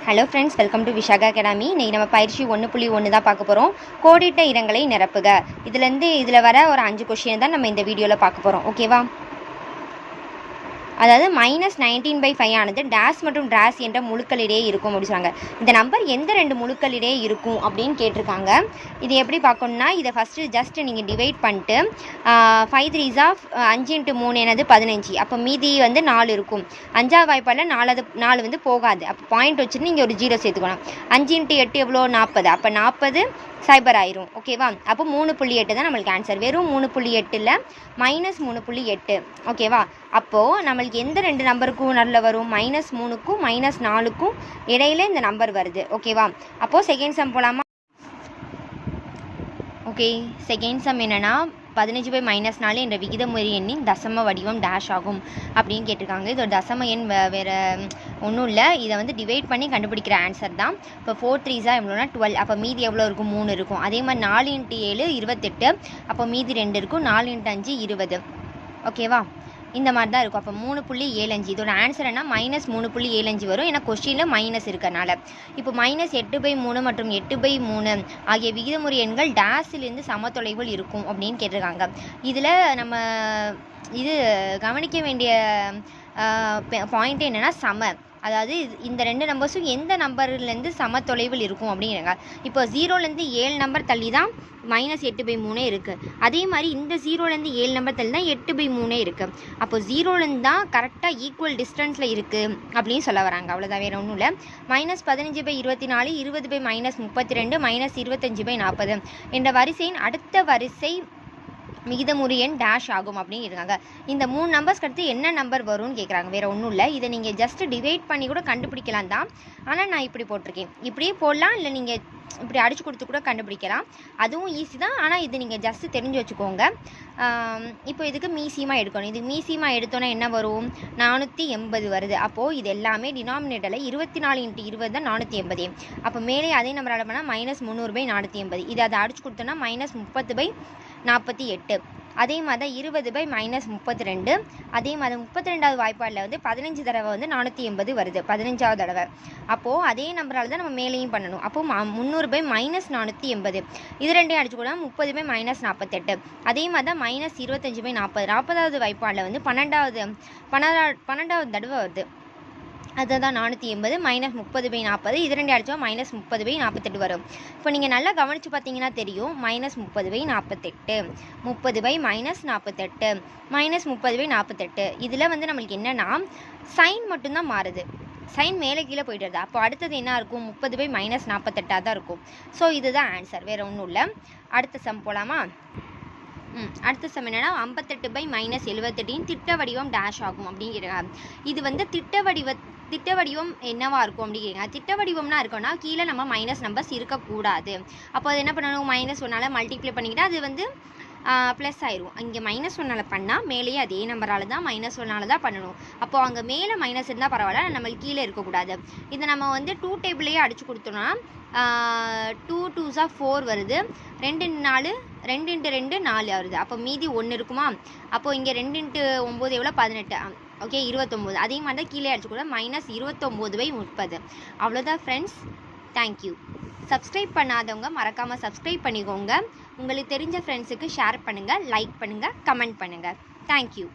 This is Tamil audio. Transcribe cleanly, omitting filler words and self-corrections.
Hello friends, welcome to Vishaka academy. இன்றைக்கி நம்ம பயிற்சி 1.1 தான் பார்க்க போகிறோம். கோடிட்ட இடங்களை நிரப்புக. இதில் வர ஒரு 5 கொஷின் தான் நம்ம இந்த வீடியோவில் பார்க்க போகிறோம். ஓகேவா? அதாவது -19/5 ஆனது டேஸ் மற்றும் டேஸ் என்ற முழுக்களிடையே இருக்கும் அப்படின்னு சொன்னாங்க. இந்த நம்பர் எந்த 2 முழுக்களிடையே இருக்கும் அப்படின்னு கேட்டிருக்காங்க. இது எப்படி பார்க்கணுன்னா, இதை ஃபஸ்ட்டு ஜஸ்ட் நீங்கள் டிவைட் பண்ணிட்டு 5 3s 5 × 3 என்னது 15. அப்போ மீதி வந்து 4 இருக்கும். 5ஆவது வாய்ப்பாடில் 4 வந்து போகாது. அப்போ பாயிண்ட் வச்சுட்டு நீங்கள் ஒரு 0 சேர்த்துக்கணும். 5 × 8 எவ்வளோ 40. அப்போ 40 சைபர் ஆயிரும். ஓகேவா? அப்போ 3.8 தான் நம்மளுக்கு ஆன்சர். வெறும் 3.8 -3.8. ஓகேவா? அப்போது நம்மளுக்கு எந்த 2 நம்பருக்கும் நடுவில் வரும்? -3க்கும் -4க்கும் இடையில இந்த நம்பர் வருது. ஓகேவா? அப்போது செகண்ட் சம் போகலாமா? ஓகே, செகண்ட் சம் என்னென்னா 15/-4 என்ற விகிதமுறை எண்ணின் தசம வடிவம் டேஷ் ஆகும் அப்படின்னு கேட்டிருக்காங்க. இது ஒரு தசம எண், வேறு ஒன்றும் இல்லை. இதை வந்து டிவைட் பண்ணி கண்டுபிடிக்கிற ஆன்சர் தான். இப்போ 4 3s எவ்வளோனா 12. அப்போ மீதி எவ்வளோ இருக்கும்? 3 இருக்கும். அதே மாதிரி 4 × 7 28. அப்போ மீதி 2 இருக்கும். 4 × 5 20. ஓகேவா? இந்த மாதிரி தான் இருக்கும். அப்போ 3.75. இதோட ஆன்சர் என்ன? -3.75 வரும். ஏன்னா கொஸ்டினில் மைனஸ் இருக்கிறனால. இப்போ -8/3 மற்றும் 8/3 ஆகிய விகிதமுறை எண்கள் டேஸிலிருந்து சமத்தொலைவில் இருக்கும் அப்படின்னு கேட்டிருக்காங்க. இதில் நம்ம இது கவனிக்க வேண்டிய பாயிண்ட் என்னென்னா சம. அதாவது இந்த 2 நம்பர்ஸும் எந்த நம்பர்லேருந்து சமத்தொலைவில் இருக்கும் அப்படிங்கிறாங்க. இப்போ 0லேருந்து 7 நம்பர் தள்ளி தான் -8/3 இருக்குது. அதே மாதிரி இந்த 0லேருந்து 7 நம்பர் தள்ளி தான் 8/3 இருக்குது. அப்போ 0லேருந்து தான் கரெக்டாக ஈக்குவல் டிஸ்டன்ஸில் இருக்குது அப்படின்னு சொல்ல வராங்க. அவ்வளோதான், வேறு ஒன்றும் இல்லை. -15/24, 20/-32, -25/40 என்ற வரிசையின் அடுத்த வரிசை விகிதமுறை எண் டேஷ் ஆகும் அப்படின்னு இருக்காங்க. இந்த 3 நம்பர்ஸ்க்கு அடுத்து என்ன நம்பர் வரும்னு கேட்குறாங்க. வேறு ஒன்றும் இல்லை. இதை நீங்கள் ஜஸ்ட் டிவைட் பண்ணி கூட கண்டுபிடிக்கலாம் தான். ஆனால் நான் இப்படி போட்டிருக்கேன். இப்படியே போடலாம், இல்லை நீங்கள் இப்படி அடித்து கொடுத்து கூட கண்டுபிடிக்கலாம். அதுவும் ஈஸி தான். ஆனால் இது நீங்கள் ஜஸ்ட்டு தெரிஞ்சு வச்சுக்கோங்க. இப்போ இதுக்கு மீசியமாக எடுக்கணும். இது மீசியமாக எடுத்தோன்னா என்ன வரும்? 480 வருது. அப்போது இது எல்லாமே டினாமினேட்டரில் 24 × 20 தான் 480. அப்போ மேலே அதே நம்பர் ஆட் பண்ணால் -300/480. இதை அதை அடிச்சு கொடுத்தோன்னா -30/48. அதே மாதிரி தான் 20/-32. அதே மாதிரி 32வது வாய்ப்பாடில் வந்து 15 தடவை வந்து 480 வருது. 15வது தடவை. அப்போது அதே நம்பரால் தான் நம்ம மேலேயும் பண்ணணும். அப்போது 300/-480. இது ரெண்டையும் அடிச்சு கூட 30/-48. அதே மாதிரி தான் -25/40. 40வது வாய்ப்பாடில் வந்து 12வது தடவை வருது. அதுதான் 480 -30/40. இது ரெண்டு அடித்தா -30/48 வரும். இப்போ நீங்கள் நல்லா கவனித்து பார்த்தீங்கன்னா தெரியும். -30/48, 30/-48, -30/48. இதில் வந்து நம்மளுக்கு என்னென்னா சைன் மட்டும்தான் மாறுது. சைன் மேலே கீழே போய்ட்டு. அப்போ அடுத்தது என்ன இருக்கும்? 30/-48 தான் இருக்கும். ஸோ இதுதான் ஆன்சர், வேறு ஒன்றும் இல்லை. அடுத்த சம் போகலாமா? அடுத்த சம் என்னன்னா 58/-78 திட்ட வடிவம் டேஷ் ஆகும் அப்படிங்கிறாங்க. இது வந்து திட்ட வடிவம் என்னவா இருக்கும் அப்படிங்கிறீங்க. திட்ட வடிவம்னா இருக்குன்னா கீழே நம்ம மைனஸ் நம்பர்ஸ் இருக்கக்கூடாது. அப்போ அது என்ன பண்ணணும்? -1ஆல் மல்டிப்ளை பண்ணிக்கிட்டால் அது வந்து ப்ளஸ் ஆயிரும். இங்கே -1ஆல் பண்ணால் மேலேயே அதே நம்பரால் தான் -1ஆல் தான் பண்ணணும். அப்போது அங்கே மேலே மைனஸ் இருந்தால் பரவாயில்ல, நம்மளுக்கு கீழே இருக்கக்கூடாது. இதை நம்ம வந்து 2 டேபிளையே அடித்து கொடுத்தோன்னா 2 2s 4 வருது. 2 × 4 2 × 2 4 வருது. அப்போ மீதி 1 இருக்குமா? அப்போது இங்கே 2 × 9 எவ்வளோ? 18. ஓகே, 29. அதே மாதிரி தான் கீழே அடிச்சு கூட -29/30. அவ்வளோதான் ஃப்ரெண்ட்ஸ். தேங்க்யூ. சப்ஸ்கிரைப் பண்ணாதவங்க மறக்காமல் சப்ஸ்கிரைப் பண்ணிக்கோங்க. உங்களுக்கு தெரிஞ்ச ஃப்ரெண்ட்ஸுக்கு ஷேர் பண்ணுங்கள், லைக் பண்ணுங்கள், கமெண்ட் பண்ணுங்கள். தேங்க்யூ.